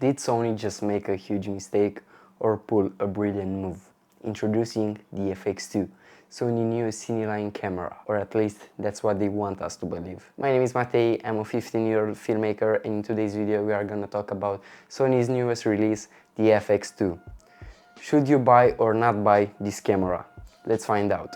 Did Sony just make a huge mistake or pull a brilliant move? Introducing the FX2, Sony new Cine Line camera, or at least that's what they want us to believe. My name is Matei, I'm a 15-year-old filmmaker, and in today's video we are gonna talk about Sony's newest release, the FX2. Should you buy or not buy this camera? Let's find out.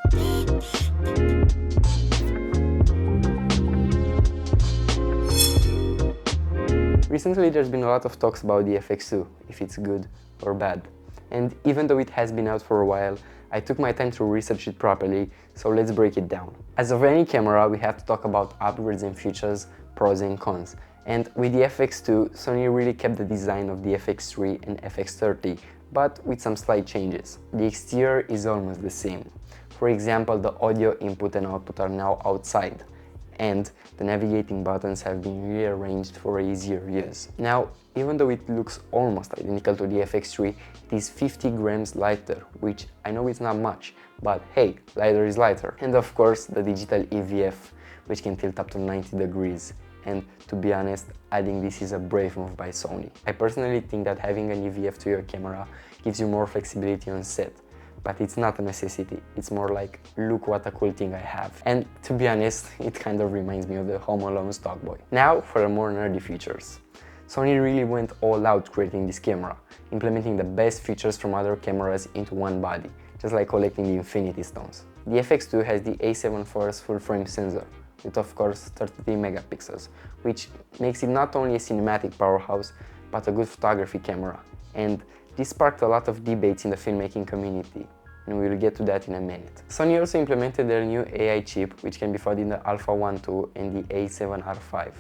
Recently there's been a lot of talks about the FX2, if it's good or bad. And even though it has been out for a while, I took my time to research it properly, so let's break it down. As of any camera, we have to talk about upgrades and features, pros and cons. And with the FX2, Sony really kept the design of the FX3 and FX30, but with some slight changes. The exterior is almost the same. For example, the audio input and output are now outside, and the navigating buttons have been rearranged for easier use. Now, even though it looks almost identical to the FX3, it is 50 grams lighter, which I know it's not much, but hey, lighter is lighter. And of course, the digital EVF, which can tilt up to 90 degrees. And to be honest, I think this is a brave move by Sony. I personally think that having an EVF to your camera gives you more flexibility on set. But it's not a necessity, it's more like, look what a cool thing I have. And to be honest, it kind of reminds me of the Home Alone stock boy. Now for the more nerdy features. Sony really went all out creating this camera, implementing the best features from other cameras into one body, just like collecting the Infinity Stones. The FX2 has the A7 IV's full-frame sensor, with of course 33 megapixels, which makes it not only a cinematic powerhouse, but a good photography camera. And this sparked a lot of debates in the filmmaking community, and we will get to that in a minute. Sony also implemented their new AI chip, which can be found in the Alpha 1.2 and the A7R5,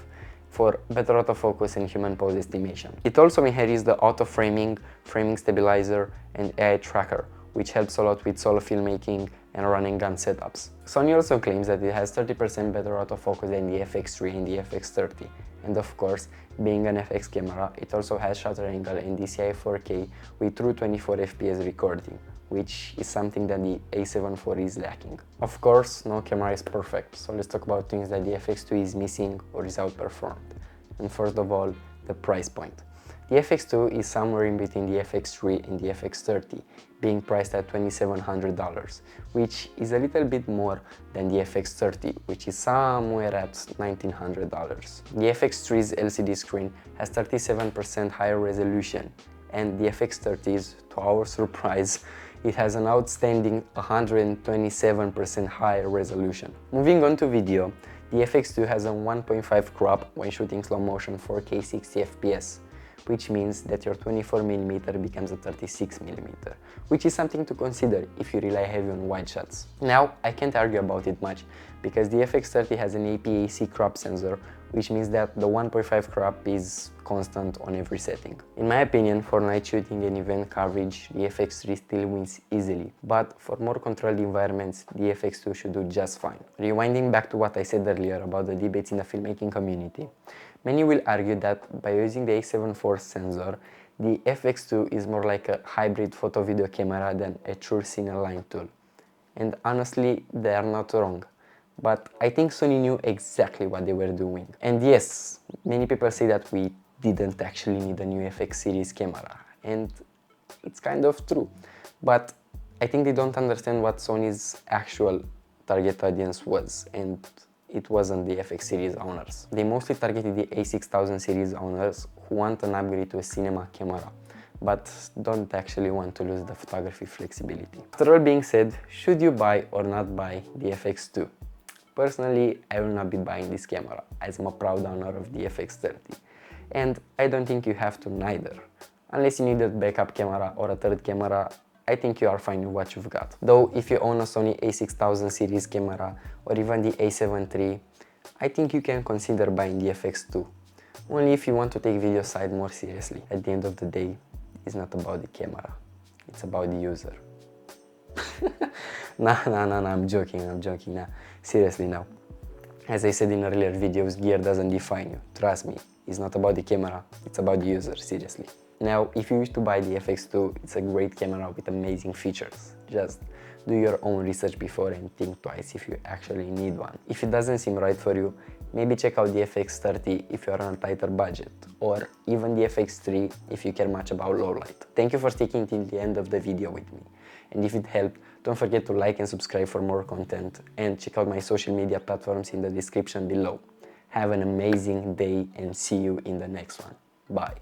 for better autofocus and human pose estimation. It also inherits the auto framing, framing stabilizer, and AI tracker, which helps a lot with solo filmmaking and running gun setups. Sony also claims that it has 30% better autofocus than the FX3 and the FX30. And of course, being an FX camera, it also has shutter angle and DCI 4K with true 24 FPS recording, which is something that the A7 IV is lacking. Of course, no camera is perfect, so let's talk about things that the FX2 is missing or is outperformed. And first of all, the price point. The FX2 is somewhere in between the FX3 and the FX30, being priced at $2,700, which is a little bit more than the FX30, which is somewhere at $1,900. The FX3's LCD screen has 37% higher resolution, and the FX30's, to our surprise, it has an outstanding 127% higher resolution. Moving on to video, the FX2 has a 1.5 crop when shooting slow motion 4K 60 FPS. Which means that your 24mm becomes a 36mm, which is something to consider if you rely heavy on wide shots. Now, I can't argue about it much, because the FX30 has an APS-C crop sensor, which means that the 1.5 crop is constant on every setting. In my opinion, for night shooting and event coverage, the FX3 still wins easily, but for more controlled environments, the FX2 should do just fine. Rewinding back to what I said earlier about the debates in the filmmaking community, many will argue that by using the A7 IV sensor, the FX2 is more like a hybrid photo-video camera than a true Cine Line tool. And honestly, they are not wrong. But I think Sony knew exactly what they were doing. And yes, many people say that we didn't actually need a new FX series camera. And it's kind of true. But I think they don't understand what Sony's actual target audience was. And it wasn't the FX series owners. They mostly targeted the A6000 series owners who want an upgrade to a cinema camera, but don't actually want to lose the photography flexibility. After all being said, should you buy or not buy the FX2? Personally, I will not be buying this camera, as I'm a proud owner of the FX30. And I don't think you have to neither. Unless you need a backup camera or a third camera, I think you are fine with what you've got. Though if you own a Sony A6000 series camera or even the A7 III, I think you can consider buying the FX2. Only if you want to take video side more seriously. At the end of the day, it's not about the camera, it's about the user. Nah, I'm joking, nah. Seriously now. As I said in earlier videos, gear doesn't define you. Trust me, it's not about the camera, it's about the user, seriously. Now, if you wish to buy the FX2, it's a great camera with amazing features. Just do your own research before and think twice if you actually need one. If it doesn't seem right for you, maybe check out the FX30 if you are on a tighter budget, or even the FX3 if you care much about low light. Thank you for sticking till the end of the video with me. And if it helped, don't forget to like and subscribe for more content, and check out my social media platforms in the description below. Have an amazing day and see you in the next one. Bye.